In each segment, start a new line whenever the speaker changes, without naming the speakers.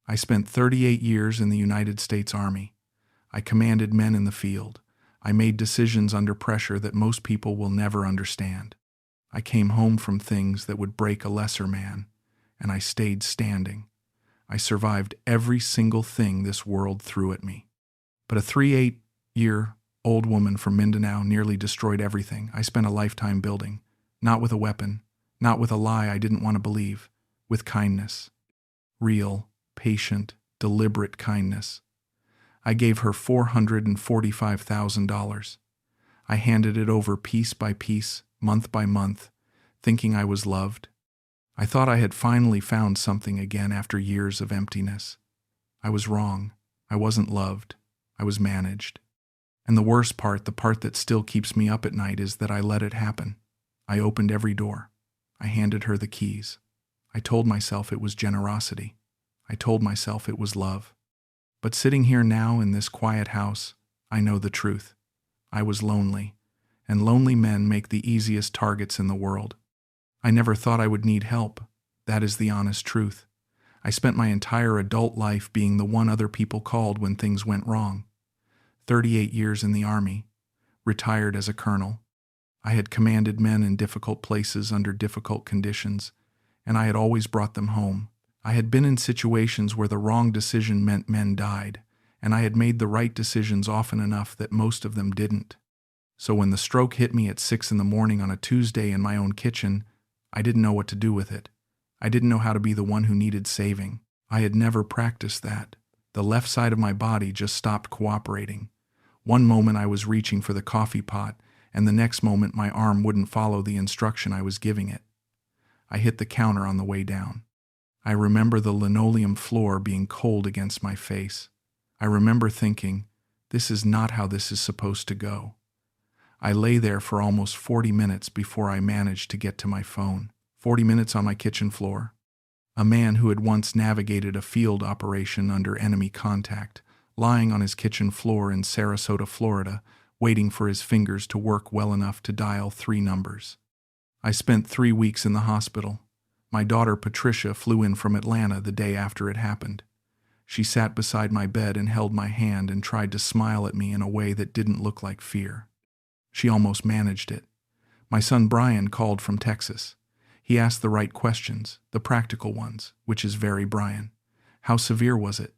I spent 38 years in the United States Army. I commanded men in the field. I made decisions under pressure that most people will never understand. I came home from things that would break a lesser man, and I stayed standing. I survived every single thing this world threw at me. But a 38-year-old woman from Mindanao nearly destroyed everything I spent a lifetime building, not with a weapon, not with a lie I didn't want to believe, with kindness. Real, patient, deliberate kindness. I gave her $445,000. I handed it over piece by piece, month by month, thinking I was loved. I thought I had finally found something again after years of emptiness. I was wrong. I wasn't loved. I was managed. And the worst part, the part that still keeps me up at night, is that I let it happen. I opened every door. I handed her the keys. I told myself it was generosity. I told myself it was love. But sitting here now in this quiet house, I know the truth. I was lonely, and lonely men make the easiest targets in the world. I never thought I would need help. That is the honest truth. I spent my entire adult life being the one other people called when things went wrong. 38 years in the Army, retired as a colonel. I had commanded men in difficult places under difficult conditions, and I had always brought them home. I had been in situations where the wrong decision meant men died, and I had made the right decisions often enough that most of them didn't. So when the stroke hit me at 6 in the morning on a Tuesday in my own kitchen, I didn't know what to do with it. I didn't know how to be the one who needed saving. I had never practiced that. The left side of my body just stopped cooperating. One moment I was reaching for the coffee pot, and the next moment my arm wouldn't follow the instruction I was giving it. I hit the counter on the way down. I remember the linoleum floor being cold against my face. I remember thinking, this is not how this is supposed to go. I lay there for almost 40 minutes before I managed to get to my phone. 40 minutes on my kitchen floor. A man who had once navigated a field operation under enemy contact, lying on his kitchen floor in Sarasota, Florida, waiting for his fingers to work well enough to dial 3 numbers. I spent 3 weeks in the hospital. My daughter Patricia flew in from Atlanta the day after it happened. She sat beside my bed and held my hand and tried to smile at me in a way that didn't look like fear. She almost managed it. My son Brian called from Texas. He asked the right questions, the practical ones, which is very Brian. How severe was it?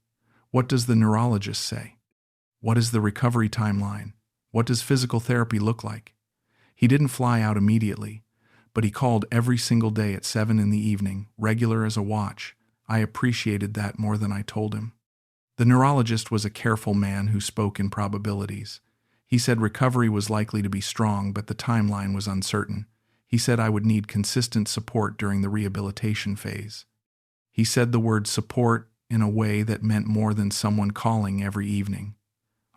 What does the neurologist say? What is the recovery timeline? What does physical therapy look like? He didn't fly out immediately, but he called every single day at 7 in the evening, regular as a watch. I appreciated that more than I told him. The neurologist was a careful man who spoke in probabilities. He said recovery was likely to be strong, but the timeline was uncertain. He said I would need consistent support during the rehabilitation phase. He said the word support in a way that meant more than someone calling every evening.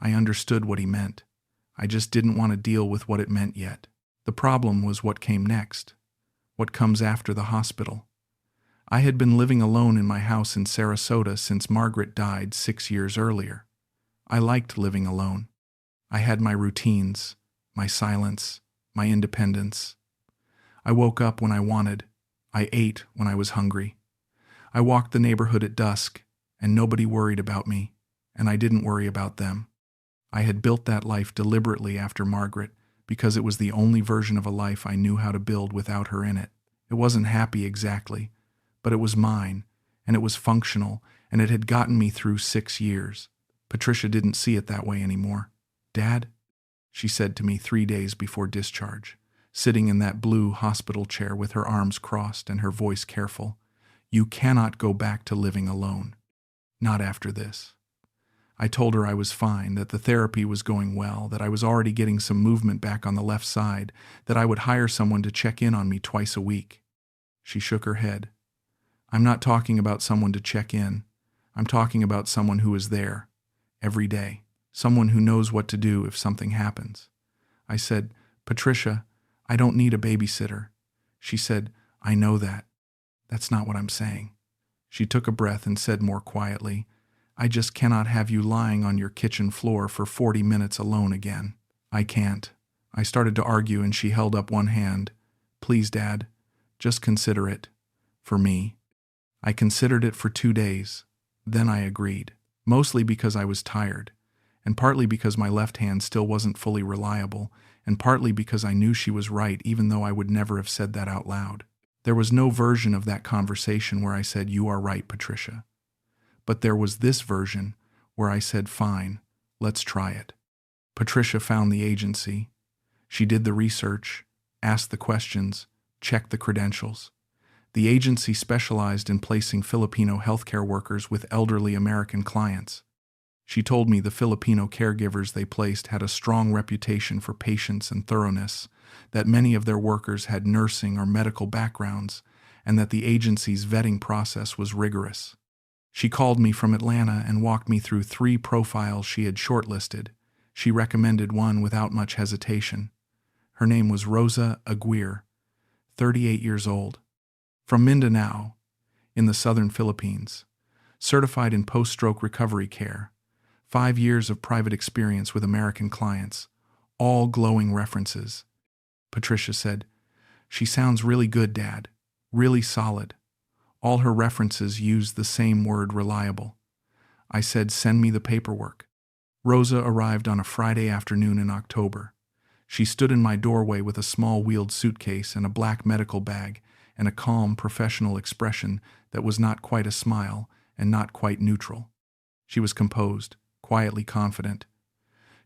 I understood what he meant. I just didn't want to deal with what it meant yet. The problem was what came next. What comes after the hospital. I had been living alone in my house in Sarasota since Margaret died 6 years earlier. I liked living alone. I had my routines, my silence, my independence. I woke up when I wanted. I ate when I was hungry. I walked the neighborhood at dusk, and nobody worried about me, and I didn't worry about them. I had built that life deliberately after Margaret because it was the only version of a life I knew how to build without her in it. It wasn't happy exactly, but it was mine, and it was functional, and it had gotten me through 6 years. Patricia didn't see it that way anymore. "Dad," she said to me 3 days before discharge, sitting in that blue hospital chair with her arms crossed and her voice careful, "you cannot go back to living alone. Not after this." I told her I was fine, that the therapy was going well, that I was already getting some movement back on the left side, that I would hire someone to check in on me twice a week. She shook her head. "I'm not talking about someone to check in. I'm talking about someone who is there, every day. Someone who knows what to do if something happens." I said, "Patricia, I don't need a babysitter." She said, "I know that. That's not what I'm saying." She took a breath and said more quietly, "I just cannot have you lying on your kitchen floor for 40 minutes alone again. I can't." I started to argue and she held up one hand. "Please, Dad, just consider it. For me." I considered it for 2 days. Then I agreed, mostly because I was tired, and partly because my left hand still wasn't fully reliable, and partly because I knew she was right even though I would never have said that out loud. There was no version of that conversation where I said, "You are right, Patricia." But there was this version where I said, "Fine, let's try it." Patricia found the agency. She did the research, asked the questions, checked the credentials. The agency specialized in placing Filipino healthcare workers with elderly American clients. She told me the Filipino caregivers they placed had a strong reputation for patience and thoroughness, that many of their workers had nursing or medical backgrounds, and that the agency's vetting process was rigorous. She called me from Atlanta and walked me through 3 profiles she had shortlisted. She recommended one without much hesitation. Her name was Rosa, 38 years old, from Mindanao, in the southern Philippines, certified in post-stroke recovery care, 5 years of private experience with American clients, all glowing references. Patricia said, "She sounds really good, Dad. Really solid." All her references used the same word, reliable. I said, "Send me the paperwork." Rosa arrived on a Friday afternoon in October. She stood in my doorway with a small wheeled suitcase and a black medical bag and a calm, professional expression that was not quite a smile and not quite neutral. She was composed, quietly confident.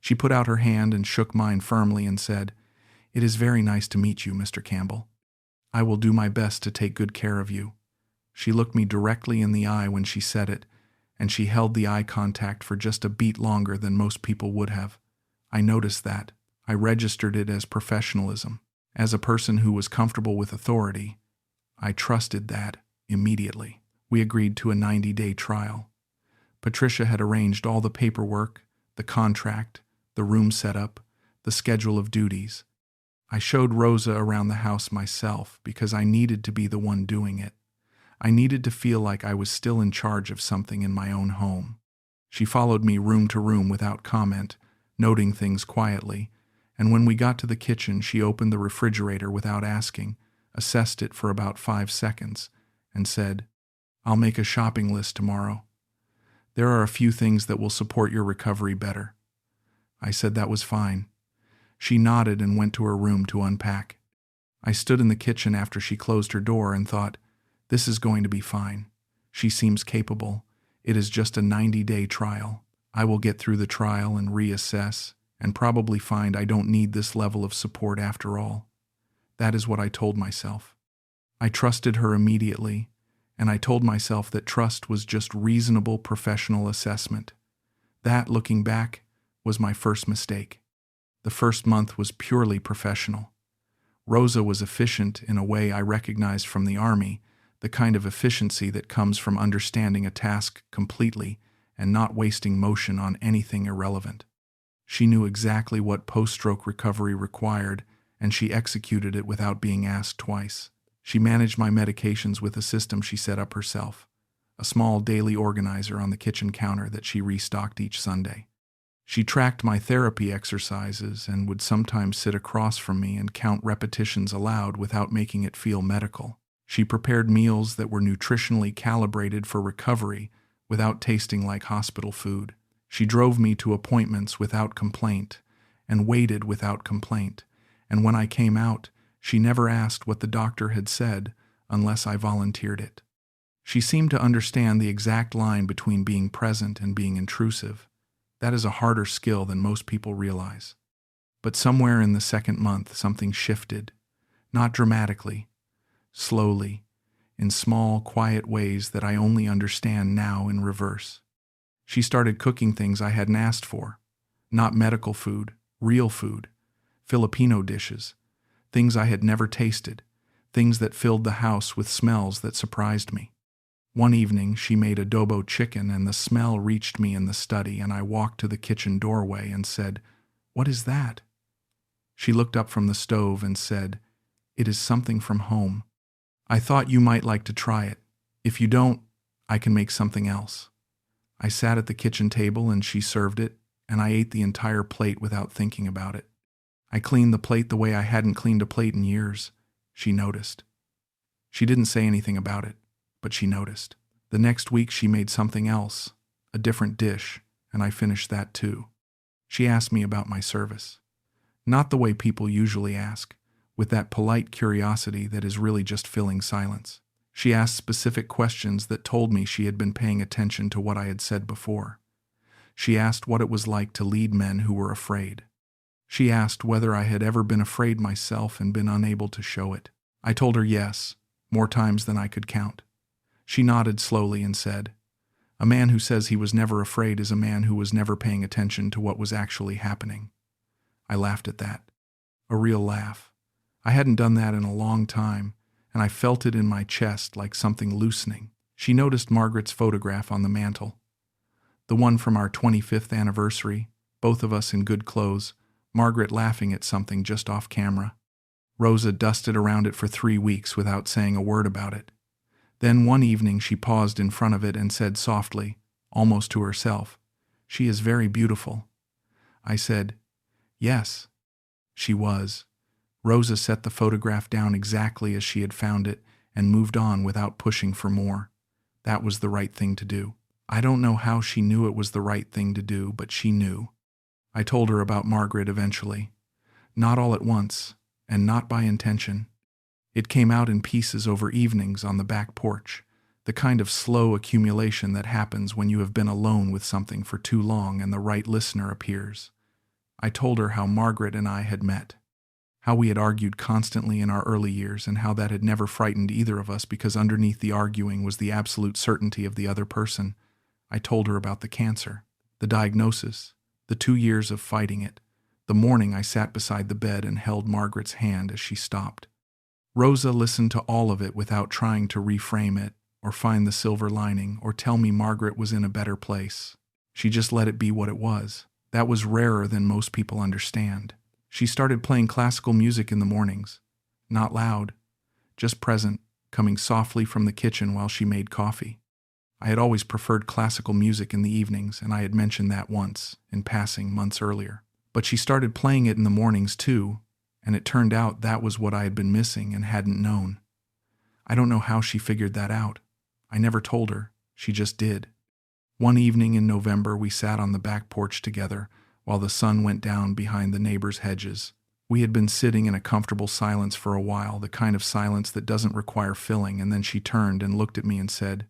She put out her hand and shook mine firmly and said, "It is very nice to meet you, Mr. Campbell. I will do my best to take good care of you." She looked me directly in the eye when she said it, and she held the eye contact for just a beat longer than most people would have. I noticed that. I registered it as professionalism. As a person who was comfortable with authority, I trusted that immediately. We agreed to a 90-day trial. Patricia had arranged all the paperwork, the contract, the room setup, the schedule of duties. I showed Rosa around the house myself because I needed to be the one doing it. I needed to feel like I was still in charge of something in my own home. She followed me room to room without comment, noting things quietly, and when we got to the kitchen, she opened the refrigerator without asking, assessed it for about 5 seconds, and said, "I'll make a shopping list tomorrow. There are a few things that will support your recovery better." I said that was fine. She nodded and went to her room to unpack. I stood in the kitchen after she closed her door and thought, this is going to be fine. She seems capable. It is just a 90-day trial. I will get through the trial and reassess, and probably find I don't need this level of support after all. That is what I told myself. I trusted her immediately, and I told myself that trust was just reasonable professional assessment. That, looking back, was my first mistake. The first month was purely professional. Rosa was efficient in a way I recognized from the Army, the kind of efficiency that comes from understanding a task completely and not wasting motion on anything irrelevant. She knew exactly what post-stroke recovery required, and she executed it without being asked twice. She managed my medications with a system she set up herself, a small daily organizer on the kitchen counter that she restocked each Sunday. She tracked my therapy exercises and would sometimes sit across from me and count repetitions aloud without making it feel medical. She prepared meals that were nutritionally calibrated for recovery without tasting like hospital food. She drove me to appointments without complaint and waited without complaint. And when I came out, she never asked what the doctor had said unless I volunteered it. She seemed to understand the exact line between being present and being intrusive. That is a harder skill than most people realize. But somewhere in the second month, something shifted, not dramatically, slowly, in small, quiet ways that I only understand now in reverse. She started cooking things I hadn't asked for. Not medical food, real food, Filipino dishes, things I had never tasted, things that filled the house with smells that surprised me. One evening, she made adobo chicken and the smell reached me in the study, and I walked to the kitchen doorway and said, "What is that?" She looked up from the stove and said, "It is something from home. I thought you might like to try it. If you don't, I can make something else." I sat at the kitchen table and she served it, and I ate the entire plate without thinking about it. I cleaned the plate the way I hadn't cleaned a plate in years. She noticed. She didn't say anything about it, but she noticed. The next week she made something else, a different dish, and I finished that too. She asked me about my service. Not the way people usually ask, with that polite curiosity that is really just filling silence. She asked specific questions that told me she had been paying attention to what I had said before. She asked what it was like to lead men who were afraid. She asked whether I had ever been afraid myself and been unable to show it. I told her yes, more times than I could count. She nodded slowly and said, "A man who says he was never afraid is a man who was never paying attention to what was actually happening." I laughed at that. A real laugh. I hadn't done that in a long time, and I felt it in my chest like something loosening. She noticed Margaret's photograph on the mantel. The one from our 25th anniversary, both of us in good clothes, Margaret laughing at something just off camera. Rosa dusted around it for 3 weeks without saying a word about it. Then one evening she paused in front of it and said softly, almost to herself, "She is very beautiful." I said, "Yes." She was. Rosa set the photograph down exactly as she had found it and moved on without pushing for more. That was the right thing to do. I don't know how she knew it was the right thing to do, but she knew. I told her about Margaret eventually. Not all at once, and not by intention. It came out in pieces over evenings on the back porch, the kind of slow accumulation that happens when you have been alone with something for too long and the right listener appears. I told her how Margaret and I had met, how we had argued constantly in our early years and how that had never frightened either of us because underneath the arguing was the absolute certainty of the other person. I told her about the cancer, the diagnosis, the 2 years of fighting it, the morning I sat beside the bed and held Margaret's hand as she stopped. Rosa listened to all of it without trying to reframe it or find the silver lining or tell me Margaret was in a better place. She just let it be what it was. That was rarer than most people understand. She started playing classical music in the mornings. Not loud, just present, coming softly from the kitchen while she made coffee. I had always preferred classical music in the evenings, and I had mentioned that once, in passing, months earlier. But she started playing it in the mornings too, and it turned out that was what I had been missing and hadn't known. I don't know how she figured that out. I never told her. She just did. One evening in November, we sat on the back porch together while the sun went down behind the neighbors' hedges. We had been sitting in a comfortable silence for a while, the kind of silence that doesn't require filling, and then she turned and looked at me and said,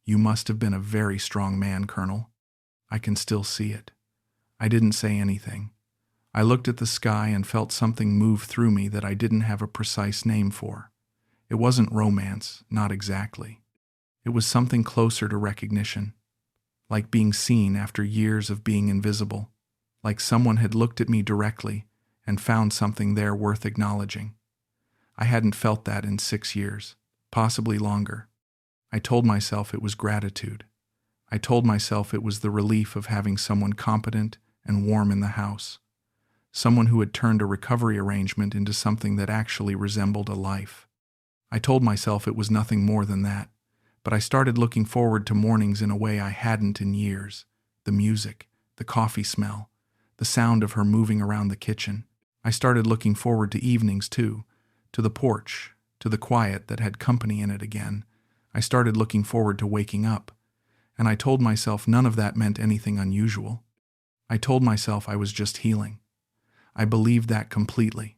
"You must have been a very strong man, Colonel. I can still see it." I didn't say anything. I looked at the sky and felt something move through me that I didn't have a precise name for. It wasn't romance, not exactly. It was something closer to recognition, like being seen after years of being invisible, like someone had looked at me directly and found something there worth acknowledging. I hadn't felt that in 6 years, possibly longer. I told myself it was gratitude. I told myself it was the relief of having someone competent and warm in the house. Someone who had turned a recovery arrangement into something that actually resembled a life. I told myself it was nothing more than that, but I started looking forward to mornings in a way I hadn't in years. The music, the coffee smell, the sound of her moving around the kitchen. I started looking forward to evenings too, to the porch, to the quiet that had company in it again. I started looking forward to waking up, and I told myself none of that meant anything unusual. I told myself I was just healing. I believed that completely.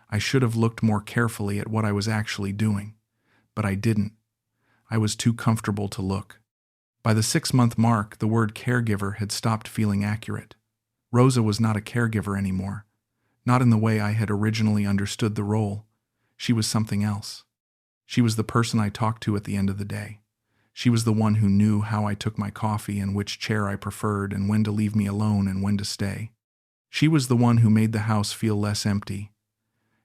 I should have looked more carefully at what I was actually doing, but I didn't. I was too comfortable to look. By the 6-month mark, the word caregiver had stopped feeling accurate. Rosa was not a caregiver anymore, not in the way I had originally understood the role. She was something else. She was the person I talked to at the end of the day. She was the one who knew how I took my coffee and which chair I preferred and when to leave me alone and when to stay. She was the one who made the house feel less empty,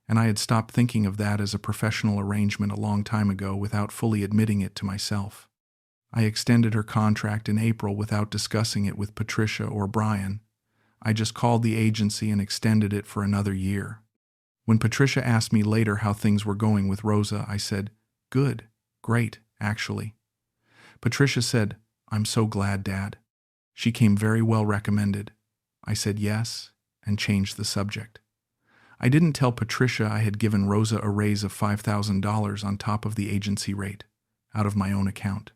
and I had stopped thinking of that as a professional arrangement a long time ago without fully admitting it to myself. I extended her contract in April without discussing it with Patricia or Brian. I just called the agency and extended it for another year. When Patricia asked me later how things were going with Rosa, I said, "Good, great, actually." Patricia said, "I'm so glad, Dad. She came very well recommended." I said yes, and changed the subject. I didn't tell Patricia I had given Rosa a raise of $5,000 on top of the agency rate, out of my own account.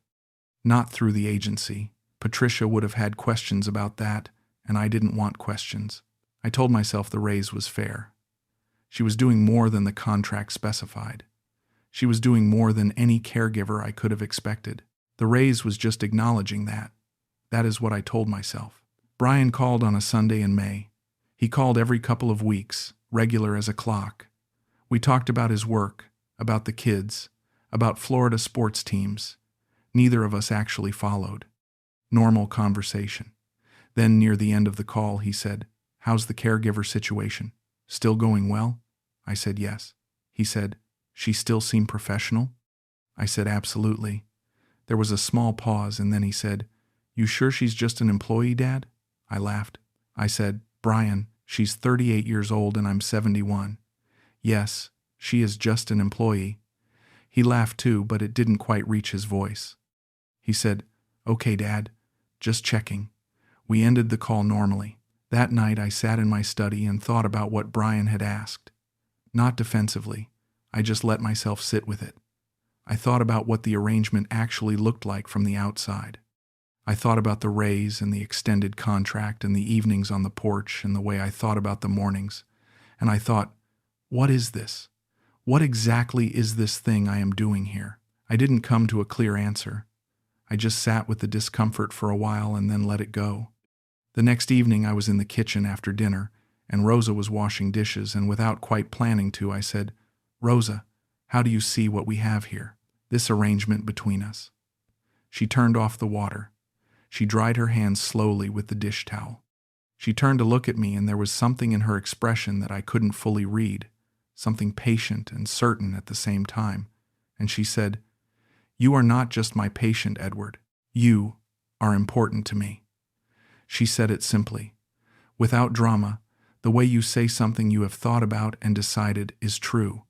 Not through the agency. Patricia would have had questions about that, and I didn't want questions. I told myself the raise was fair. She was doing more than the contract specified. She was doing more than any caregiver I could have expected. The raise was just acknowledging that. That is what I told myself. Brian called on a Sunday in May. He called every couple of weeks, regular as a clock. We talked about his work, about the kids, about Florida sports teams. Neither of us actually followed. Normal conversation. Then near the end of the call, he said, "How's the caregiver situation? Still going well?" I said yes. He said, "She still seem professional?" I said absolutely. There was a small pause, and then he said, "You sure she's just an employee, Dad?" I laughed. I said, "Brian, she's 38 years old and I'm 71. Yes, she is just an employee." He laughed too, but it didn't quite reach his voice. He said, "Okay, Dad, just checking." We ended the call normally. That night I sat in my study and thought about what Brian had asked. Not defensively, I just let myself sit with it. I thought about what the arrangement actually looked like from the outside. I thought about the raise and the extended contract and the evenings on the porch and the way I thought about the mornings. And I thought, what is this? What exactly is this thing I am doing here? I didn't come to a clear answer. I just sat with the discomfort for a while and then let it go. The next evening I was in the kitchen after dinner, and Rosa was washing dishes, and without quite planning to, I said, "Rosa, how do you see what we have here? This arrangement between us?" She turned off the water. She dried her hands slowly with the dish towel. She turned to look at me, and there was something in her expression that I couldn't fully read, something patient and certain at the same time. And she said, "You are not just my patient, Edward. You are important to me." She said it simply, without drama, the way you say something you have thought about and decided is true.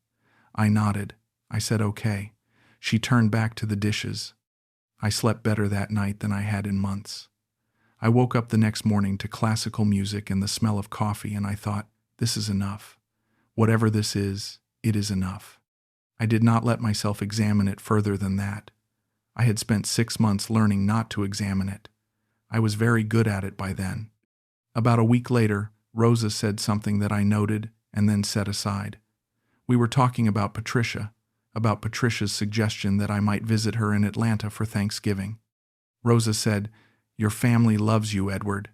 I nodded. I said okay. She turned back to the dishes. I slept better that night than I had in months. I woke up the next morning to classical music and the smell of coffee, and I thought, this is enough. Whatever this is, it is enough. I did not let myself examine it further than that. I had spent 6 months learning not to examine it. I was very good at it by then. About a week later, Rosa said something that I noted and then set aside. We were talking about Patricia's suggestion that I might visit her in Atlanta for Thanksgiving. Rosa said, "Your family loves you, Edward,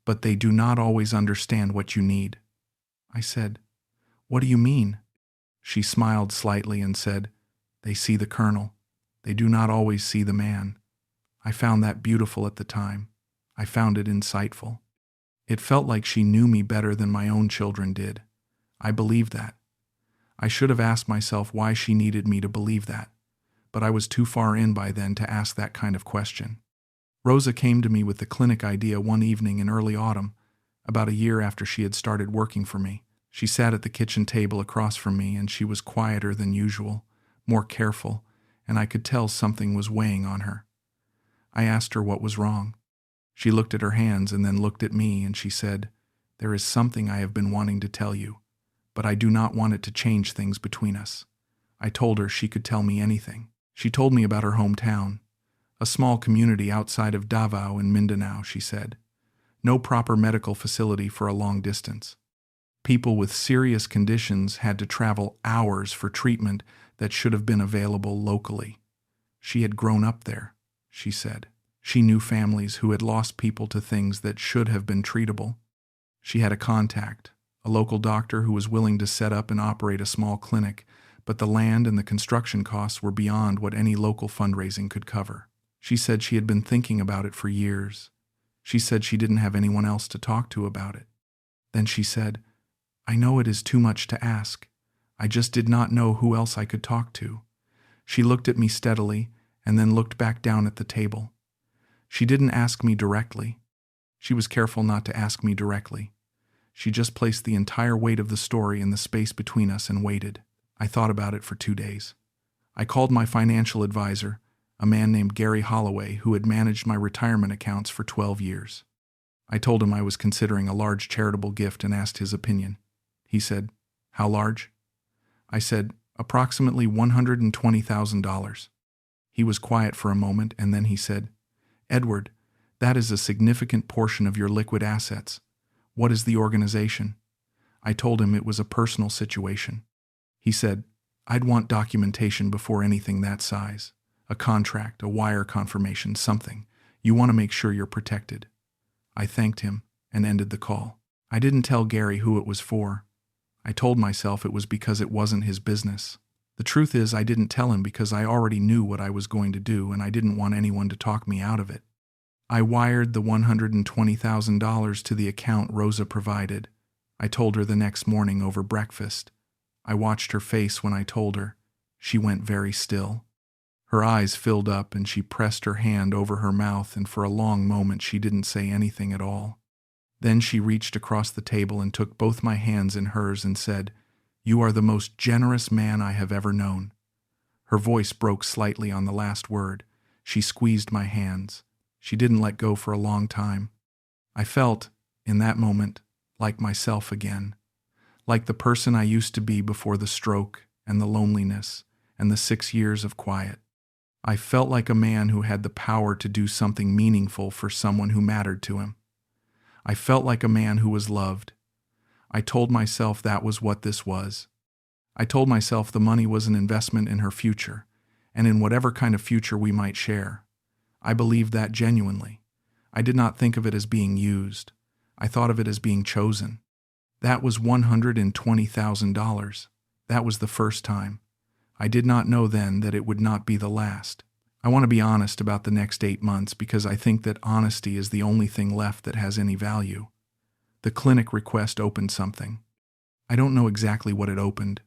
but they do not always understand what you need." I said, "What do you mean?" She smiled slightly and said, "They see the colonel. They do not always see the man." I found that beautiful at the time. I found it insightful. It felt like she knew me better than my own children did. I believed that. I should have asked myself why she needed me to believe that, but I was too far in by then to ask that kind of question. Rosa came to me with the clinic idea one evening in early autumn, about a year after she had started working for me. She sat at the kitchen table across from me, and she was quieter than usual, more careful, and I could tell something was weighing on her. I asked her what was wrong. She looked at her hands and then looked at me, and she said, "There is something I have been wanting to tell you, but I do not want it to change things between us." I told her she could tell me anything. She told me about her hometown, a small community outside of Davao in Mindanao, she said. No proper medical facility for a long distance. People with serious conditions had to travel hours for treatment that should have been available locally. She had grown up there, she said. She knew families who had lost people to things that should have been treatable. She had a contact, a local doctor who was willing to set up and operate a small clinic, but the land and the construction costs were beyond what any local fundraising could cover. She said she had been thinking about it for years. She said she didn't have anyone else to talk to about it. Then she said, "I know it is too much to ask. I just did not know who else I could talk to." She looked at me steadily and then looked back down at the table. She didn't ask me directly. She was careful not to ask me directly. She just placed the entire weight of the story in the space between us and waited. I thought about it for 2 days. I called my financial advisor, a man named Gary Holloway, who had managed my retirement accounts for 12 years. I told him I was considering a large charitable gift and asked his opinion. He said, "How large?" I said, "Approximately $120,000. He was quiet for a moment, and then he said, "Edward, that is a significant portion of your liquid assets. What is the organization?" I told him it was a personal situation. He said, "I'd want documentation before anything that size. A contract, a wire confirmation, something. You want to make sure you're protected." I thanked him and ended the call. I didn't tell Gary who it was for. I told myself it was because it wasn't his business. The truth is, I didn't tell him because I already knew what I was going to do, and I didn't want anyone to talk me out of it. I wired the $120,000 to the account Rosa provided. I told her the next morning over breakfast. I watched her face when I told her. She went very still. Her eyes filled up and she pressed her hand over her mouth, and for a long moment she didn't say anything at all. Then she reached across the table and took both my hands in hers and said, "You are the most generous man I have ever known." Her voice broke slightly on the last word. She squeezed my hands. She didn't let go for a long time. I felt, in that moment, like myself again. Like the person I used to be before the stroke and the loneliness and the 6 years of quiet. I felt like a man who had the power to do something meaningful for someone who mattered to him. I felt like a man who was loved. I told myself that was what this was. I told myself the money was an investment in her future, and in whatever kind of future we might share. I believed that genuinely. I did not think of it as being used. I thought of it as being chosen. That was $120,000. That was the first time. I did not know then that it would not be the last. I want to be honest about the next 8 months because I think that honesty is the only thing left that has any value. The clinic request opened something. I don't know exactly what it opened,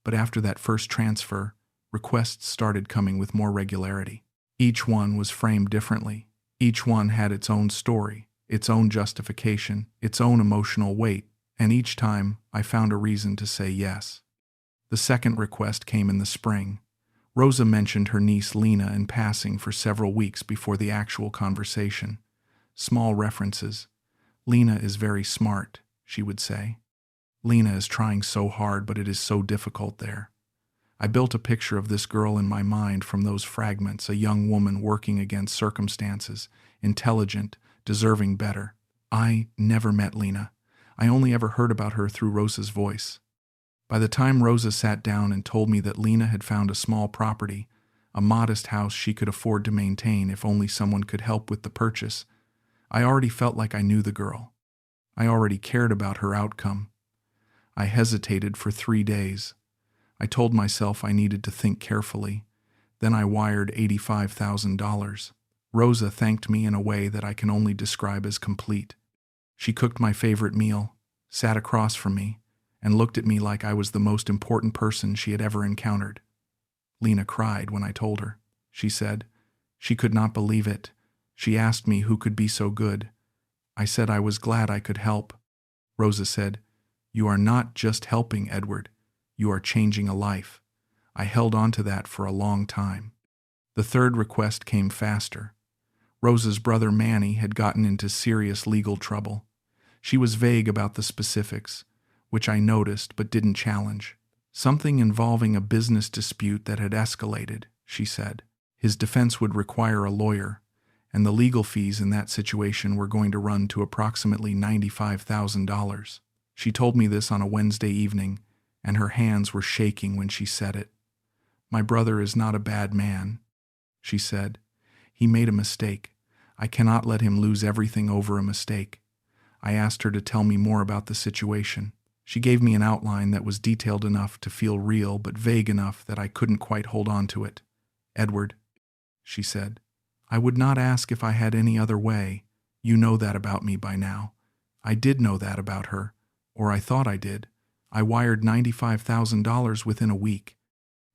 but after that first transfer, requests started coming with more regularity. Each one was framed differently. Each one had its own story, its own justification, its own emotional weight, and each time I found a reason to say yes. The second request came in the spring. Rosa mentioned her niece Lena in passing for several weeks before the actual conversation. Small references. "Lena is very smart," she would say. "Lena is trying so hard, but it is so difficult there." I built a picture of this girl in my mind from those fragments, a young woman working against circumstances, intelligent, deserving better. I never met Lena. I only ever heard about her through Rosa's voice. By the time Rosa sat down and told me that Lena had found a small property, a modest house she could afford to maintain if only someone could help with the purchase, I already felt like I knew the girl. I already cared about her outcome. I hesitated for 3 days. I told myself I needed to think carefully. Then I wired $85,000. Rosa thanked me in a way that I can only describe as complete. She cooked my favorite meal, sat across from me, and looked at me like I was the most important person she had ever encountered. Lena cried when I told her. She said she could not believe it. She asked me who could be so good. I said I was glad I could help. Rosa said, "You are not just helping, Edward. You are changing a life." I held on to that for a long time. The third request came faster. Rosa's brother Manny had gotten into serious legal trouble. She was vague about the specifics, which I noticed but didn't challenge. Something involving a business dispute that had escalated, she said. His defense would require a lawyer, and the legal fees in that situation were going to run to approximately $95,000. She told me this on a Wednesday evening, and her hands were shaking when she said it. "My brother is not a bad man," she said. "He made a mistake. I cannot let him lose everything over a mistake." I asked her to tell me more about the situation. She gave me an outline that was detailed enough to feel real but vague enough that I couldn't quite hold on to it. "Edward," she said, "I would not ask if I had any other way. You know that about me by now." I did know that about her, or I thought I did. I wired $95,000 within a week.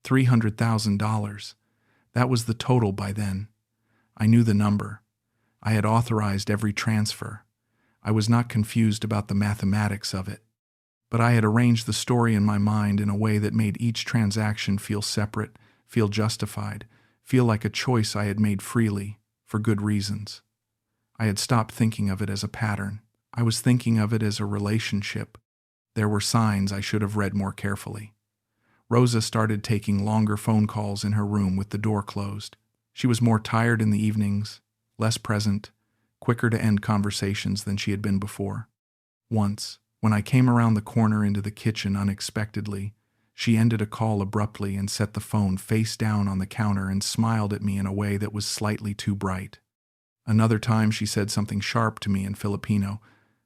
$300,000. That was the total by then. I knew the number. I had authorized every transfer. I was not confused about the mathematics of it. But I had arranged the story in my mind in a way that made each transaction feel separate, feel justified, feel like a choice I had made freely, for good reasons. I had stopped thinking of it as a pattern. I was thinking of it as a relationship. There were signs I should have read more carefully. Rosa started taking longer phone calls in her room with the door closed. She was more tired in the evenings, less present, quicker to end conversations than she had been before. Once, when I came around the corner into the kitchen unexpectedly, she ended a call abruptly and set the phone face down on the counter and smiled at me in a way that was slightly too bright. Another time she said something sharp to me in Filipino,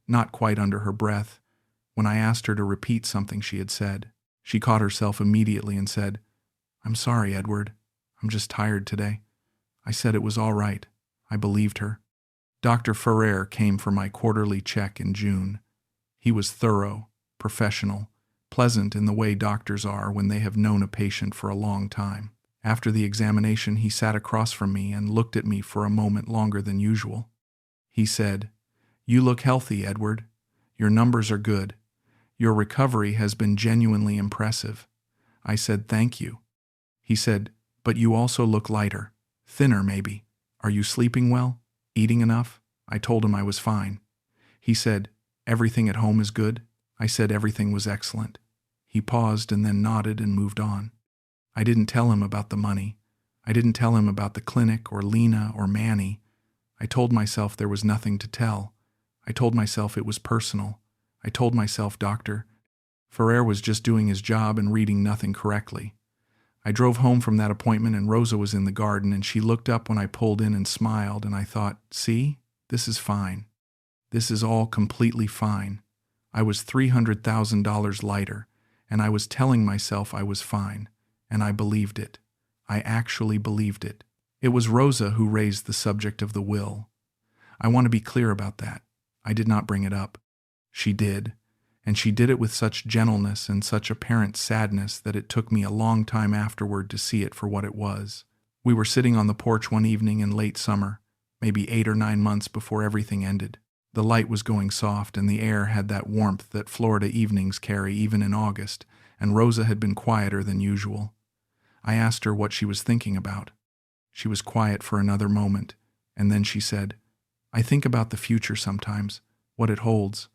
not quite under her breath. When I asked her to repeat something she had said, she caught herself immediately and said, "I'm sorry, Edward. I'm just tired today." I said it was all right. I believed her. Dr. Ferrer came for my quarterly check in June. He was thorough, professional, pleasant in the way doctors are when they have known a patient for a long time. After the examination, he sat across from me and looked at me for a moment longer than usual. He said, "You look healthy, Edward. Your numbers are good. Your recovery has been genuinely impressive." I said, "Thank you." He said, "But you also look lighter, thinner maybe. Are you sleeping well? Eating enough?" I told him I was fine. He said, "Everything at home is good?" I said everything was excellent. He paused and then nodded and moved on. I didn't tell him about the money. I didn't tell him about the clinic or Lena or Manny. I told myself there was nothing to tell. I told myself it was personal. I told myself Dr. Ferrer was just doing his job and reading nothing correctly. I drove home from that appointment and Rosa was in the garden and she looked up when I pulled in and smiled and I thought, "See, this is fine. This is all completely fine." I was $300,000 lighter and I was telling myself I was fine. And I believed it. I actually believed it. It was Rosa who raised the subject of the will. I want to be clear about that. I did not bring it up. She did, and she did it with such gentleness and such apparent sadness that it took me a long time afterward to see it for what it was. We were sitting on the porch one evening in late summer, maybe 8 or 9 months before everything ended. The light was going soft and the air had that warmth that Florida evenings carry even in August, and Rosa had been quieter than usual. I asked her what she was thinking about. She was quiet for another moment, and then she said, "I think about the future sometimes, what it holds."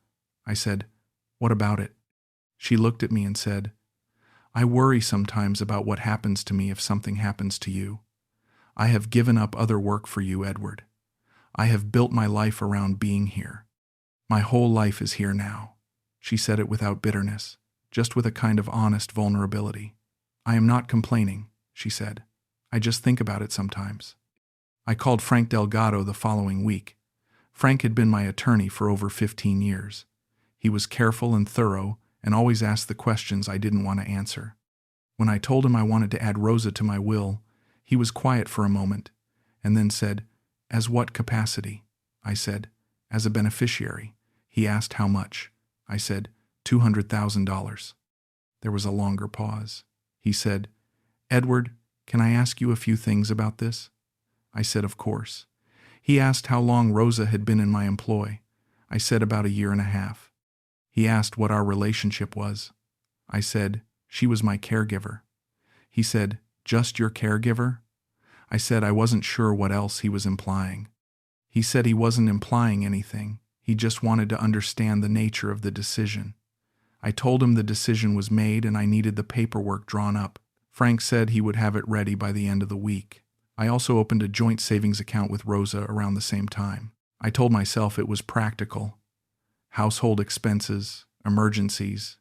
I said, "What about it?" She looked at me and said, "I worry sometimes about what happens to me if something happens to you. I have given up other work for you, Edward. I have built my life around being here. My whole life is here now." She said it without bitterness, just with a kind of honest vulnerability. "I am not complaining," she said. "I just think about it sometimes." I called Frank Delgado the following week. Frank had been my attorney for over 15 years. He was careful and thorough and always asked the questions I didn't want to answer. When I told him I wanted to add Rosa to my will, he was quiet for a moment and then said, "As what capacity?" I said, "As a beneficiary." He asked how much. I said, $200,000. There was a longer pause. He said, "Edward, can I ask you a few things about this?" I said, "Of course." He asked how long Rosa had been in my employ. I said about 1.5 years. He asked what our relationship was. I said, "She was my caregiver." He said, "Just your caregiver?" I said I wasn't sure what else he was implying. He said he wasn't implying anything. He just wanted to understand the nature of the decision. I told him the decision was made and I needed the paperwork drawn up. Frank said he would have it ready by the end of the week. I also opened a joint savings account with Rosa around the same time. I told myself it was practical. Household expenses, emergencies,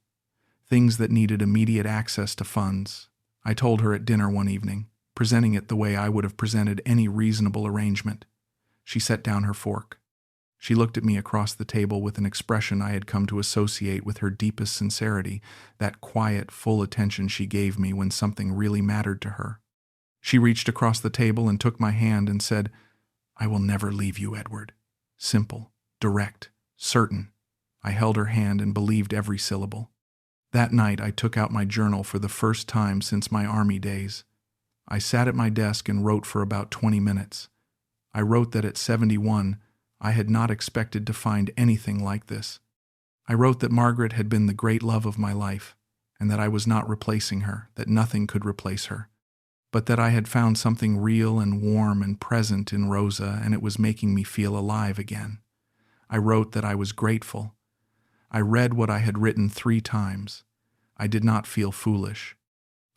things that needed immediate access to funds. I told her at dinner one evening, presenting it the way I would have presented any reasonable arrangement. She set down her fork. She looked at me across the table with an expression I had come to associate with her deepest sincerity, that quiet, full attention she gave me when something really mattered to her. She reached across the table and took my hand and said, "I will never leave you, Edward." Simple, direct, certain. I held her hand and believed every syllable. That night I took out my journal for the first time since my Army days. I sat at my desk and wrote for about 20 minutes. I wrote that at 71, I had not expected to find anything like this. I wrote that Margaret had been the great love of my life, and that I was not replacing her, that nothing could replace her, but that I had found something real and warm and present in Rosa, and it was making me feel alive again. I wrote that I was grateful. I read what I had written 3 times. I did not feel foolish.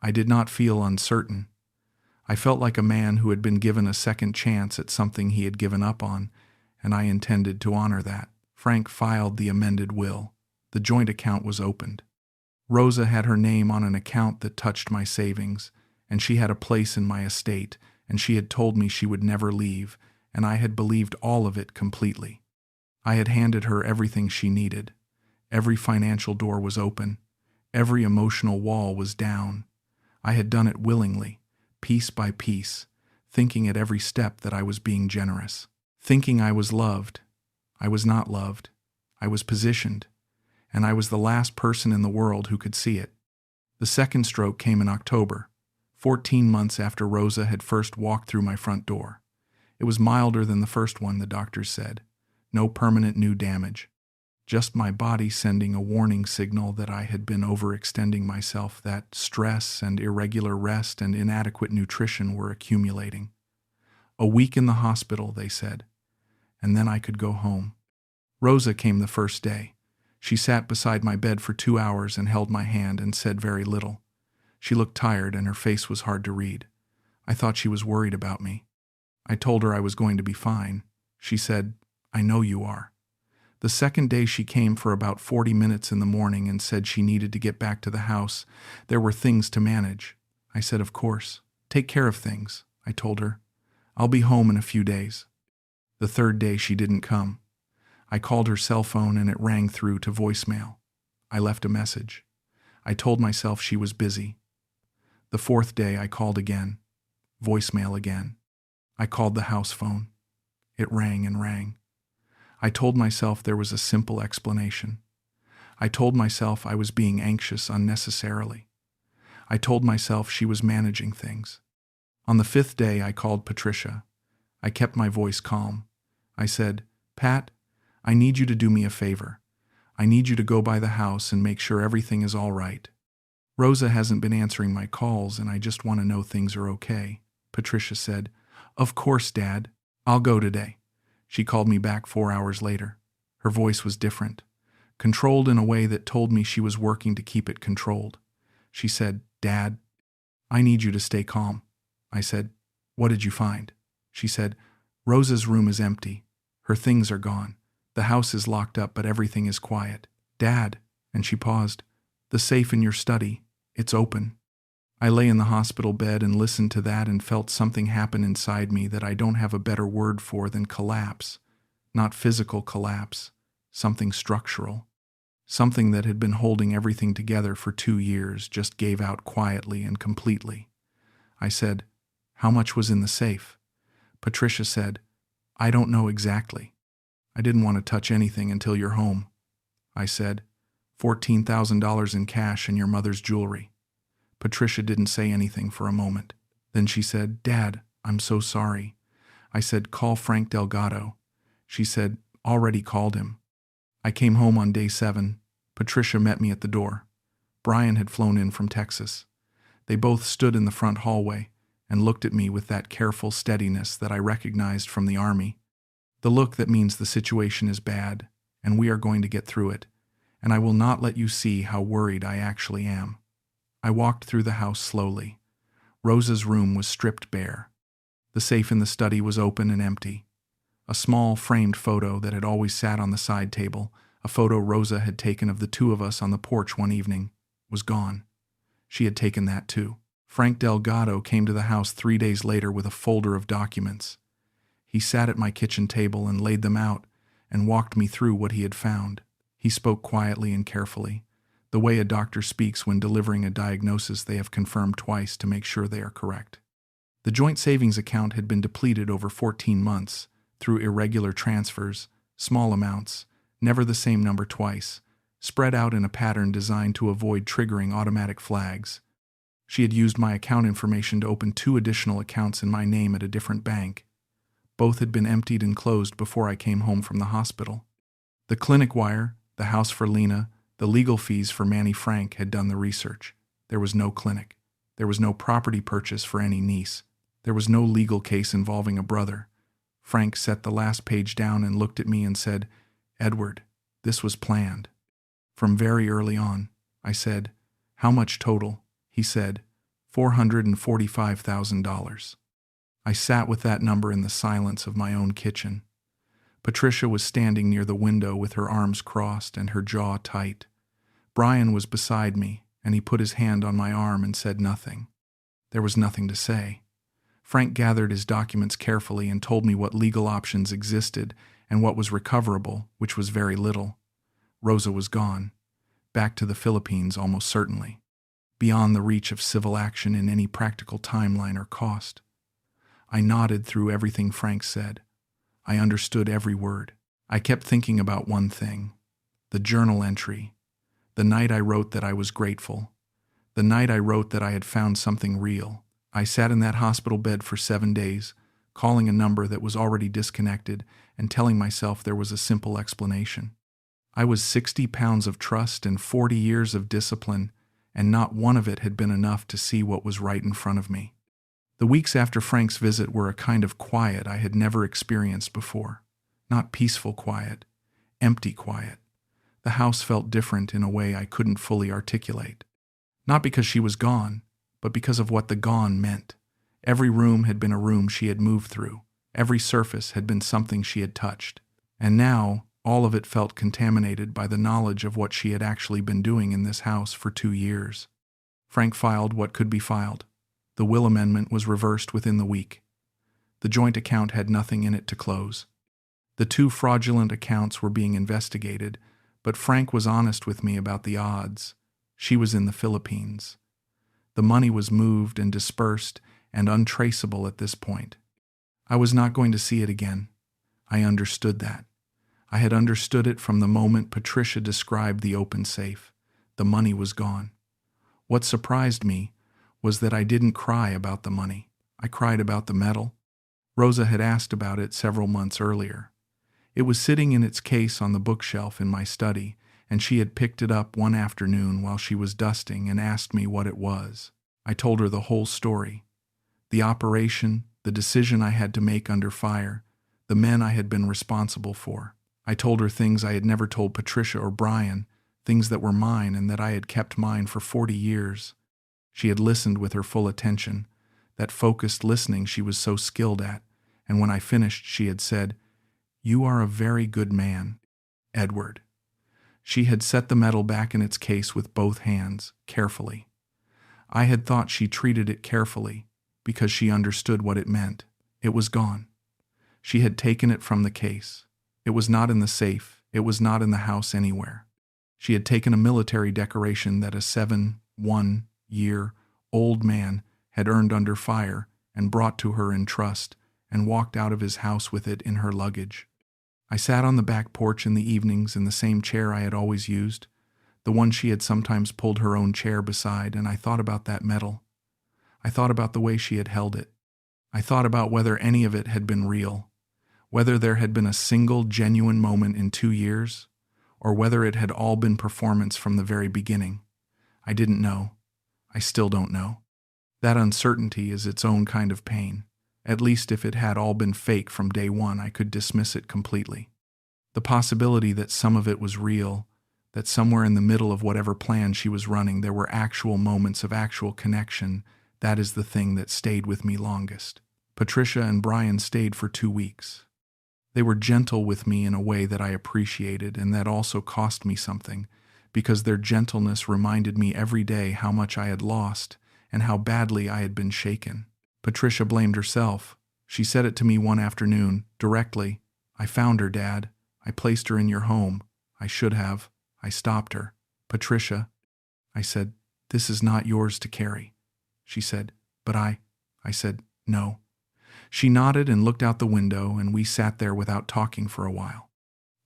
I did not feel uncertain. I felt like a man who had been given a second chance at something he had given up on, and I intended to honor that. Frank filed the amended will. The joint account was opened. Rosa had her name on an account that touched my savings, and she had a place in my estate, and she had told me she would never leave, and I had believed all of it completely. I had handed her everything she needed. Every financial door was open. Every emotional wall was down. I had done it willingly, piece by piece, thinking at every step that I was being generous. Thinking I was loved. I was not loved. I was positioned, and I was the last person in the world who could see it. The second stroke came in October, 14 months after Rosa had first walked through my front door. It was milder than the first one, the doctors said. No permanent new damage. Just my body sending a warning signal that I had been overextending myself, that stress and irregular rest and inadequate nutrition were accumulating. A week in the hospital, they said, and then I could go home. Rosa came the first day. She sat beside my bed for 2 hours and held my hand and said very little. She looked tired and her face was hard to read. I thought she was worried about me. I told her I was going to be fine. She said, "I know you are." The second day she came for about 40 minutes in the morning and said she needed to get back to the house. There were things to manage. I said, "Of course. Take care of things," I told her. "I'll be home in a few days." The third day she didn't come. I called her cell phone and it rang through to voicemail. I left a message. I told myself she was busy. The fourth day I called again. Voicemail again. I called the house phone. It rang and rang. I told myself there was a simple explanation. I told myself I was being anxious unnecessarily. I told myself she was managing things. On the fifth day I called Patricia. I kept my voice calm. I said, "Pat, I need you to do me a favor. I need you to go by the house and make sure everything is all right. Rosa hasn't been answering my calls and I just want to know things are okay." Patricia said, "Of course, Dad. I'll go today." She called me back 4 hours later. Her voice was different, controlled in a way that told me she was working to keep it controlled. She said, "Dad, I need you to stay calm." I said, "What did you find?" She said, "Rosa's room is empty. Her things are gone. The house is locked up, but everything is quiet. Dad," and she paused, "the safe in your study, it's open." I lay in the hospital bed and listened to that and felt something happen inside me that I don't have a better word for than collapse. Not physical collapse, something structural. Something that had been holding everything together for 2 years just gave out quietly and completely. I said, "How much was in the safe?" Patricia said, "I don't know exactly. I didn't want to touch anything until you're home." I said, $14,000 in cash and your mother's jewelry." Patricia didn't say anything for a moment. Then she said, "Dad, I'm so sorry." I said, "Call Frank Delgado." She said, "Already called him." I came home on day 7. Patricia met me at the door. Brian had flown in from Texas. They both stood in the front hallway and looked at me with that careful steadiness that I recognized from the Army. The look that means the situation is bad, and we are going to get through it, and I will not let you see how worried I actually am. I walked through the house slowly. Rosa's room was stripped bare. The safe in the study was open and empty. A small framed photo that had always sat on the side table, a photo Rosa had taken of the two of us on the porch one evening, was gone. She had taken that too. Frank Delgado came to the house 3 days later with a folder of documents. He sat at my kitchen table and laid them out and walked me through what he had found. He spoke quietly and carefully, the way a doctor speaks when delivering a diagnosis they have confirmed twice to make sure they are correct. The joint savings account had been depleted over 14 months through irregular transfers, small amounts, never the same number twice, spread out in a pattern designed to avoid triggering automatic flags. She had used my account information to open 2 additional accounts in my name at a different bank. Both had been emptied and closed before I came home from the hospital. The clinic wire, the house for Lena, the legal fees for Manny Frank had done the research. There was no clinic. There was no property purchase for any niece. There was no legal case involving a brother. Frank set the last page down and looked at me and said, "Edward, this was planned." From very early on, I said, "How much total?" He said, $445,000. I sat with that number in the silence of my own kitchen. Patricia was standing near the window with her arms crossed and her jaw tight. Brian was beside me, and he put his hand on my arm and said nothing. There was nothing to say. Frank gathered his documents carefully and told me what legal options existed and what was recoverable, which was very little. Rosa was gone, back to the Philippines almost certainly, beyond the reach of civil action in any practical timeline or cost. I nodded through everything Frank said. I understood every word. I kept thinking about one thing: the journal entry. The night I wrote that I was grateful. The night I wrote that I had found something real. I sat in that hospital bed for 7 days, calling a number that was already disconnected and telling myself there was a simple explanation. I was 60 pounds of trust and 40 years of discipline, and not one of it had been enough to see what was right in front of me. The weeks after Frank's visit were a kind of quiet I had never experienced before. Not peaceful quiet, empty quiet. The house felt different in a way I couldn't fully articulate. Not because she was gone, but because of what the gone meant. Every room had been a room she had moved through. Every surface had been something she had touched. And now, all of it felt contaminated by the knowledge of what she had actually been doing in this house for 2 years. Frank filed what could be filed. The will amendment was reversed within the week. The joint account had nothing in it to close. The 2 fraudulent accounts were being investigated, but Frank was honest with me about the odds. She was in the Philippines. The money was moved and dispersed and untraceable at this point. I was not going to see it again. I understood that. I had understood it from the moment Patricia described the open safe. The money was gone. What surprised me was that I didn't cry about the money. I cried about the metal. Rosa had asked about it several months earlier. It was sitting in its case on the bookshelf in my study, and she had picked it up one afternoon while she was dusting and asked me what it was. I told her the whole story. The operation, the decision I had to make under fire, the men I had been responsible for. I told her things I had never told Patricia or Brian, things that were mine and that I had kept mine for 40 years. She had listened with her full attention, that focused listening she was so skilled at, and when I finished she had said, "You are a very good man, Edward." She had set the metal back in its case with both hands, carefully. I had thought she treated it carefully, because she understood what it meant. It was gone. She had taken it from the case. It was not in the safe. It was not in the house anywhere. She had taken a military decoration that a 71-year-old man had earned under fire and brought to her in trust, and walked out of his house with it in her luggage. I sat on the back porch in the evenings in the same chair I had always used, the one she had sometimes pulled her own chair beside, and I thought about that metal. I thought about the way she had held it. I thought about whether any of it had been real, whether there had been a single genuine moment in 2 years, or whether it had all been performance from the very beginning. I didn't know. I still don't know. That uncertainty is its own kind of pain. At least if it had all been fake from day one, I could dismiss it completely. The possibility that some of it was real, that somewhere in the middle of whatever plan she was running there were actual moments of actual connection, that is the thing that stayed with me longest. Patricia and Brian stayed for 2 weeks. They were gentle with me in a way that I appreciated, and that also cost me something, because their gentleness reminded me every day how much I had lost and how badly I had been shaken. Patricia blamed herself. She said it to me one afternoon, directly. "I found her, Dad. I placed her in your home. I should have. I stopped her." "Patricia," I said, "this is not yours to carry." She said, "But I said, "No." She nodded and looked out the window, and we sat there without talking for a while.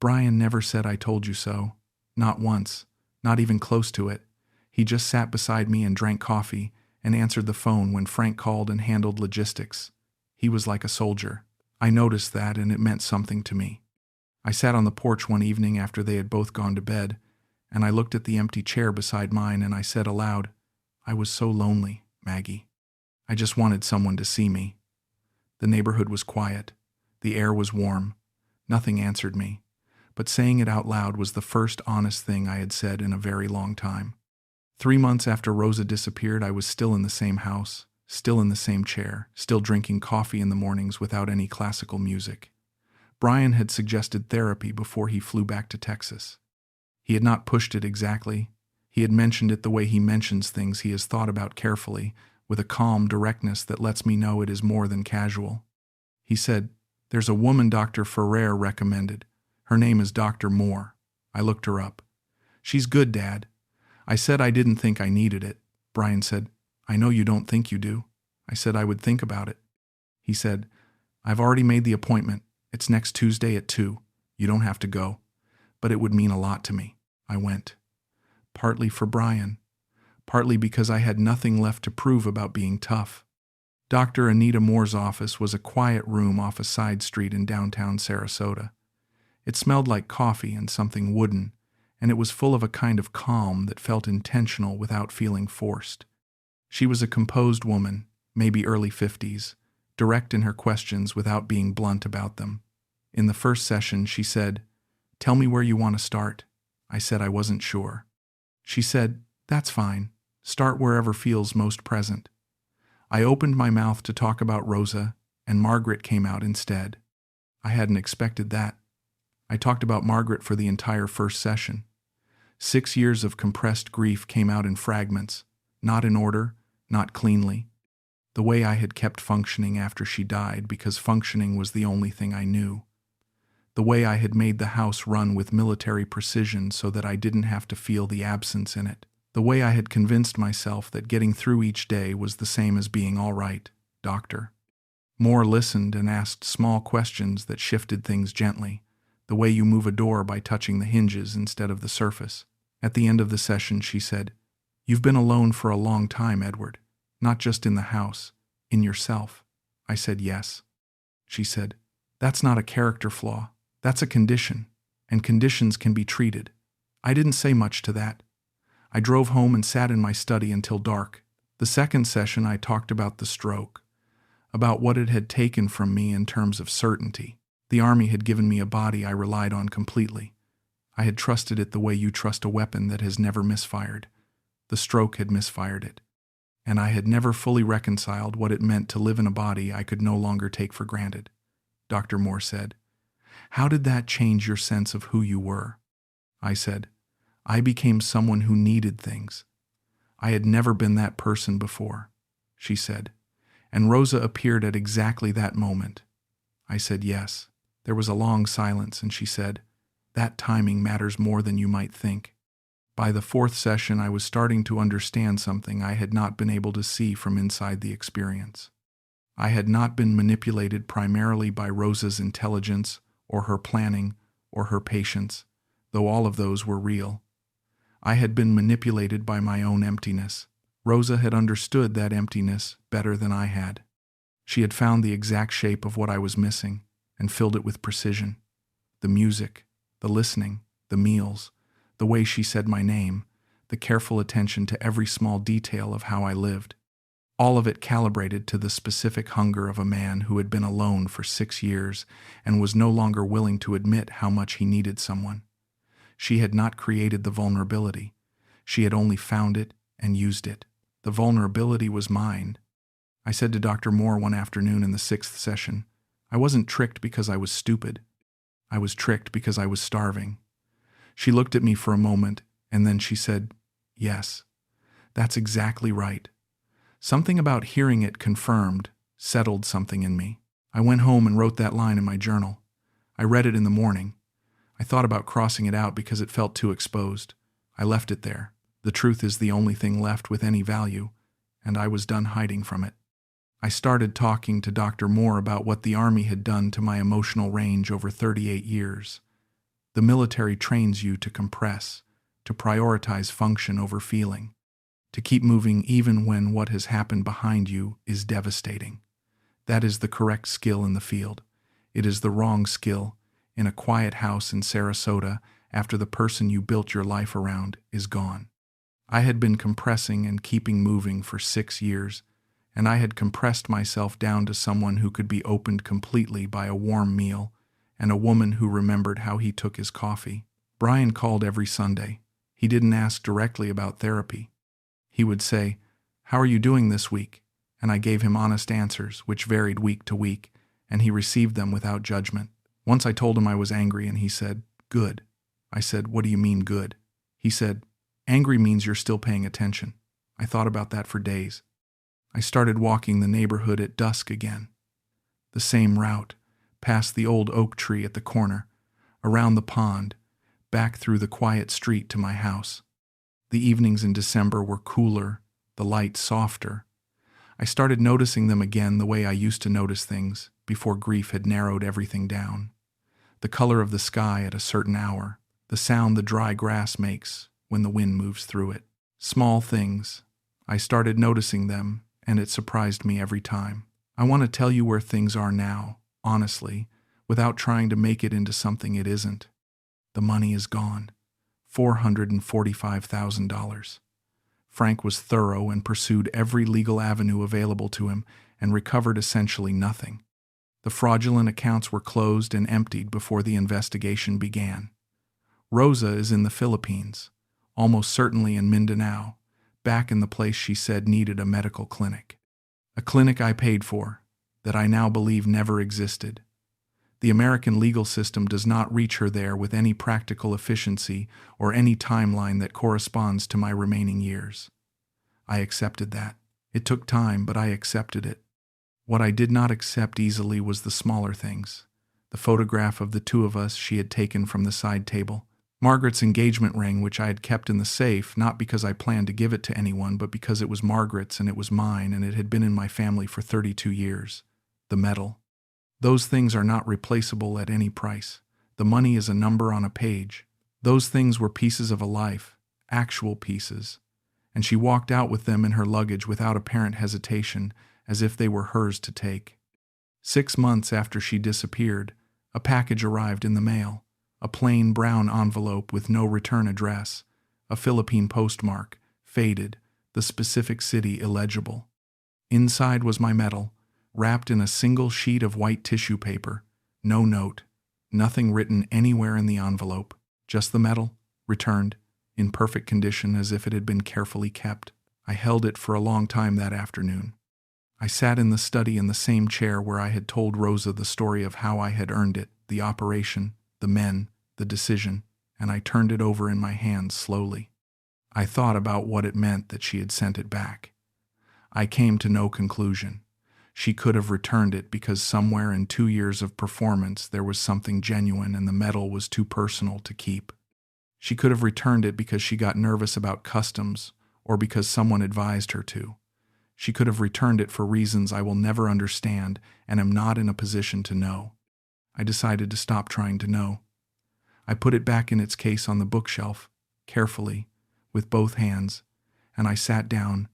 Brian never said "I told you so." Not once. Not even close to it. He just sat beside me and drank coffee and answered the phone when Frank called and handled logistics. He was like a soldier. I noticed that, and it meant something to me. I sat on the porch one evening after they had both gone to bed, and I looked at the empty chair beside mine and I said aloud, "I was so lonely, Maggie. I just wanted someone to see me." The neighborhood was quiet. The air was warm. Nothing answered me, but saying it out loud was the first honest thing I had said in a very long time. 3 months after Rosa disappeared, I was still in the same house, still in the same chair, still drinking coffee in the mornings without any classical music. Brian had suggested therapy before he flew back to Texas. He had not pushed it exactly. He had mentioned it the way he mentions things he has thought about carefully, with a calm directness that lets me know it is more than casual. He said, "There's a woman Dr. Ferrer recommended. Her name is Dr. Moore." I looked her up. "She's good, Dad." I said I didn't think I needed it. Brian said, "I know you don't think you do." I said I would think about it. He said, "I've already made the appointment. It's next Tuesday at 2. You don't have to go. But it would mean a lot to me." I went. Partly for Brian. Partly because I had nothing left to prove about being tough. Dr. Anita Moore's office was a quiet room off a side street in downtown Sarasota. It smelled like coffee and something wooden, and it was full of a kind of calm that felt intentional without feeling forced. She was a composed woman, maybe early 50s, direct in her questions without being blunt about them. In the first session, she said, "Tell me where you want to start." I said I wasn't sure. She said, "That's fine. Start wherever feels most present." I opened my mouth to talk about Rosa, and Margaret came out instead. I hadn't expected that. I talked about Margaret for the entire first session. 6 years of compressed grief came out in fragments, not in order, not cleanly. The way I had kept functioning after she died because functioning was the only thing I knew. The way I had made the house run with military precision so that I didn't have to feel the absence in it. The way I had convinced myself that getting through each day was the same as being all right, doctor. Moore listened and asked small questions that shifted things gently, the way you move a door by touching the hinges instead of the surface. At the end of the session, she said, "You've been alone for a long time, Edward. Not just in the house, in yourself." I said yes. She said, "That's not a character flaw. That's a condition, and conditions can be treated." I didn't say much to that. I drove home and sat in my study until dark. The second session I talked about the stroke, about what it had taken from me in terms of certainty. The Army had given me a body I relied on completely. I had trusted it the way you trust a weapon that has never misfired. The stroke had misfired it. And I had never fully reconciled what it meant to live in a body I could no longer take for granted. Dr. Moore said, "How did that change your sense of who you were?" I said, "I became someone who needed things. I had never been that person before." She said, "And Rosa appeared at exactly that moment." I said yes. There was a long silence, and she said, "That timing matters more than you might think." By the fourth session, I was starting to understand something I had not been able to see from inside the experience. I had not been manipulated primarily by Rosa's intelligence, or her planning, or her patience, though all of those were real. I had been manipulated by my own emptiness. Rosa had understood that emptiness better than I had. She had found the exact shape of what I was missing and filled it with precision. The music, the listening, the meals, the way she said my name, the careful attention to every small detail of how I lived. All of it calibrated to the specific hunger of a man who had been alone for 6 years and was no longer willing to admit how much he needed someone. She had not created the vulnerability. She had only found it and used it. The vulnerability was mine. I said to Dr. Moore one afternoon in the 6th session, I wasn't tricked because I was stupid. I was tricked because I was starving. She looked at me for a moment, and then she said, "Yes, that's exactly right." Something about hearing it confirmed, settled something in me. I went home and wrote that line in my journal. I read it in the morning. I thought about crossing it out because it felt too exposed. I left it there. The truth is the only thing left with any value, and I was done hiding from it. I started talking to Dr. Moore about what the Army had done to my emotional range over 38 years. The military trains you to compress, to prioritize function over feeling, to keep moving even when what has happened behind you is devastating. That is the correct skill in the field. It is the wrong skill in a quiet house in Sarasota after the person you built your life around is gone. I had been compressing and keeping moving for 6 years, and I had compressed myself down to someone who could be opened completely by a warm meal and a woman who remembered how he took his coffee. Brian called every Sunday. He didn't ask directly about therapy. He would say, "How are you doing this week?" And I gave him honest answers, which varied week to week, and he received them without judgment. Once I told him I was angry, and he said, "Good." I said, "What do you mean, good?" He said, "Angry means you're still paying attention." I thought about that for days. I started walking the neighborhood at dusk again. The same route, past the old oak tree at the corner, around the pond, back through the quiet street to my house. The evenings in December were cooler, the light softer. I started noticing them again the way I used to notice things before grief had narrowed everything down. The color of the sky at a certain hour, the sound the dry grass makes when the wind moves through it. Small things. I started noticing them, and it surprised me every time. I want to tell you where things are now, honestly, without trying to make it into something it isn't. The money is gone. $445,000. Frank was thorough and pursued every legal avenue available to him and recovered essentially nothing. The fraudulent accounts were closed and emptied before the investigation began. Rosa is in the Philippines, almost certainly in Mindanao, back in the place she said needed a medical clinic. A clinic I paid for, that I now believe never existed. The American legal system does not reach her there with any practical efficiency or any timeline that corresponds to my remaining years. I accepted that. It took time, but I accepted it. What I did not accept easily was the smaller things. The photograph of the two of us she had taken from the side table. Margaret's engagement ring, which I had kept in the safe, not because I planned to give it to anyone, but because it was Margaret's and it was mine and it had been in my family for 32 years. The medal. Those things are not replaceable at any price. The money is a number on a page. Those things were pieces of a life, actual pieces, and she walked out with them in her luggage without apparent hesitation, as if they were hers to take. 6 months after she disappeared, a package arrived in the mail, a plain brown envelope with no return address, a Philippine postmark, faded, the specific city illegible. Inside was my medal, wrapped in a single sheet of white tissue paper, no note, nothing written anywhere in the envelope, just the medal, returned, in perfect condition as if it had been carefully kept. I held it for a long time that afternoon. I sat in the study in the same chair where I had told Rosa the story of how I had earned it, the operation, the men, the decision, and I turned it over in my hands slowly. I thought about what it meant that she had sent it back. I came to no conclusion. She could have returned it because somewhere in 2 years of performance there was something genuine and the medal was too personal to keep. She could have returned it because she got nervous about customs or because someone advised her to. She could have returned it for reasons I will never understand and am not in a position to know. I decided to stop trying to know. I put it back in its case on the bookshelf, carefully, with both hands, and I sat down,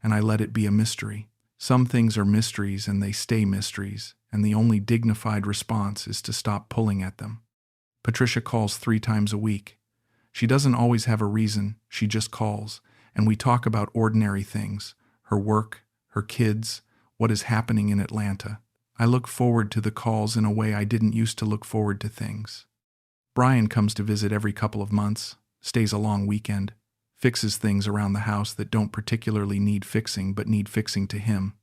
and I let it be a mystery. Some things are mysteries and they stay mysteries, and the only dignified response is to stop pulling at them. Patricia calls 3 times a week. She doesn't always have a reason, she just calls, and we talk about ordinary things, her work, her kids, what is happening in Atlanta. I look forward to the calls in a way I didn't used to look forward to things. Brian comes to visit every couple of months, stays a long weekend, fixes things around the house that don't particularly need fixing but need fixing to him.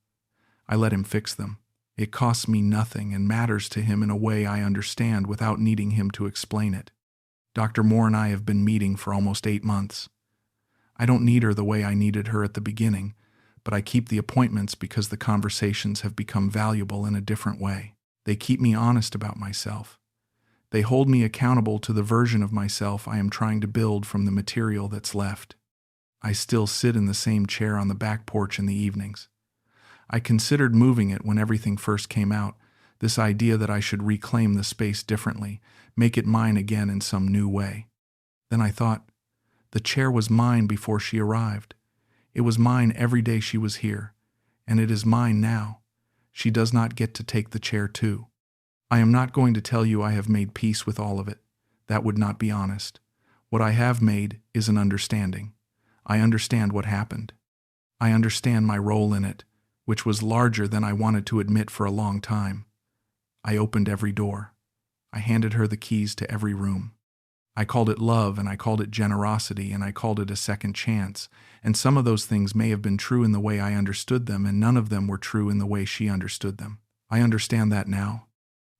I let him fix them. It costs me nothing and matters to him in a way I understand without needing him to explain it. Dr. Moore and I have been meeting for almost 8 months. I don't need her the way I needed her at the beginning, but I keep the appointments because the conversations have become valuable in a different way. They keep me honest about myself. They hold me accountable to the version of myself I am trying to build from the material that's left. I still sit in the same chair on the back porch in the evenings. I considered moving it when everything first came out, this idea that I should reclaim the space differently, make it mine again in some new way. Then I thought, the chair was mine before she arrived. It was mine every day she was here, and it is mine now. She does not get to take the chair too. I am not going to tell you I have made peace with all of it. That would not be honest. What I have made is an understanding. I understand what happened. I understand my role in it, which was larger than I wanted to admit for a long time. I opened every door. I handed her the keys to every room. I called it love, and I called it generosity, and I called it a second chance, and some of those things may have been true in the way I understood them, and none of them were true in the way she understood them. I understand that now.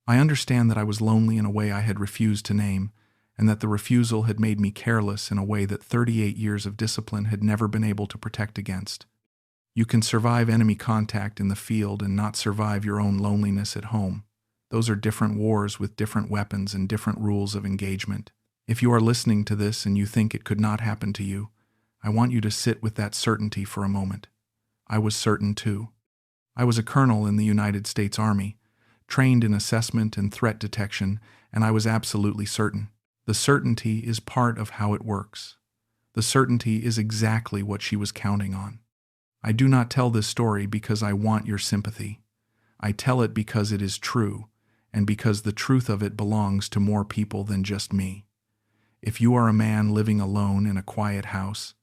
I understand that I was lonely in a way I had refused to name, and that the refusal had made me careless in a way that 38 years of discipline had never been able to protect against. You can survive enemy contact in the field and not survive your own loneliness at home. Those are different wars with different weapons and different rules of engagement. If you are listening to this and you think it could not happen to you, I want you to sit with that certainty for a moment. I was certain too. I was a colonel in the United States Army, trained in assessment and threat detection, and I was absolutely certain. The certainty is part of how it works. The certainty is exactly what she was counting on. I do not tell this story because I want your sympathy. I tell it because it is true, and because the truth of it belongs to more people than just me. If you are a man living alone in a quiet house,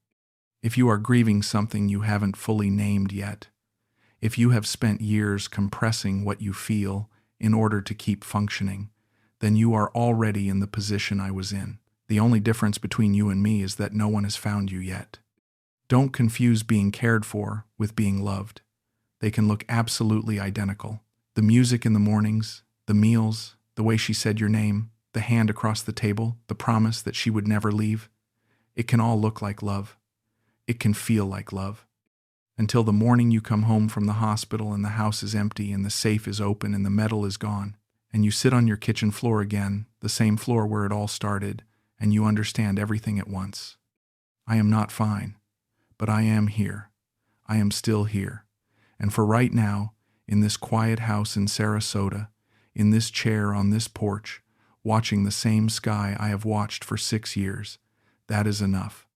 if you are grieving something you haven't fully named yet, if you have spent years compressing what you feel in order to keep functioning, then you are already in the position I was in. The only difference between you and me is that no one has found you yet. Don't confuse being cared for with being loved. They can look absolutely identical. The music in the mornings, the meals, the way she said your name, the hand across the table, the promise that she would never leave. It can all look like love. It can feel like love. Until the morning you come home from the hospital and the house is empty and the safe is open and the medal is gone, and you sit on your kitchen floor again, the same floor where it all started, and you understand everything at once. I am not fine, but I am here. I am still here. And for right now, in this quiet house in Sarasota, in this chair on this porch, watching the same sky I have watched for 6 years, that is enough.